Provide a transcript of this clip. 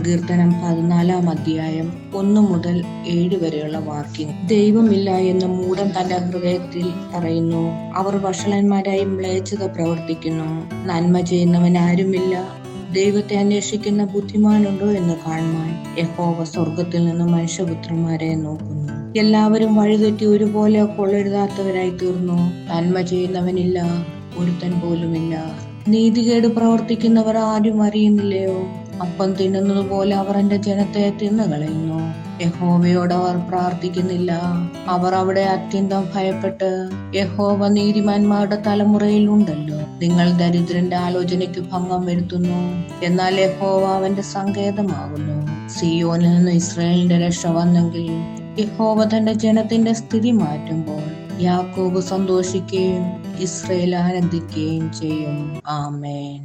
സങ്കീർത്തനം 14 1 മുതൽ 7 വരെയുള്ള വാക്യം. ദൈവമില്ല എന്ന് മൂഢൻ തന്റെ ഹൃദയത്തിൽ പറയുന്നു. അവർ വഷളന്മാരായി മ്ലേച്ഛത പ്രവർത്തിക്കുന്നു. നന്മ ചെയ്യുന്നവൻ ആരുമില്ല. ദൈവത്തെ അന്വേഷിക്കുന്ന ബുദ്ധിമാനുണ്ടോ എന്ന് കാണുവാൻ യഹോവ സ്വർഗത്തിൽ നിന്ന് മനുഷ്യപുത്രന്മാരെ നോക്കുന്നു. എല്ലാവരും വഴിതെറ്റി ഒരുപോലെ കൊള്ളരുതാത്തവരായി തീർന്നു. നന്മ ചെയ്യുന്നവനില്ല, ഒരുത്തൻ പോലുമില്ല. നീതികേട് പ്രവർത്തിക്കുന്നവർ ആരും അറിയുന്നില്ലയോ? അപ്പം തിന്നുന്നത് പോലെ അവർ എന്റെ ജനത്തെ തിന്നുകളയുന്നു. യഹോവയോട് അവർ പ്രാർത്ഥിക്കുന്നില്ല. അവർ അവിടെ അത്യന്തം ഭയപ്പെട്ട്, യഹോവ നീതിമാന്മാരുടെ തലമുറയിൽ ഉണ്ടല്ലോ. നിങ്ങൾ ദരിദ്രന്റെ ആലോചനയ്ക്ക് ഭംഗം വരുത്തുന്നു. എന്നാൽ യഹോവ അവന്റെ സങ്കേതമാകുന്നു. സിയോനിൽ നിന്ന് ഇസ്രായേലിന്റെ രക്ഷ വന്നെങ്കിൽ, യഹോവ തന്റെ ജനത്തിന്റെ സ്ഥിതി മാറ്റുമ്പോൾ യാക്കോബ് സന്തോഷിക്കുകയും ഇസ്രായേൽ ആനന്ദിക്കുകയും ചെയ്യും. ആമേൻ.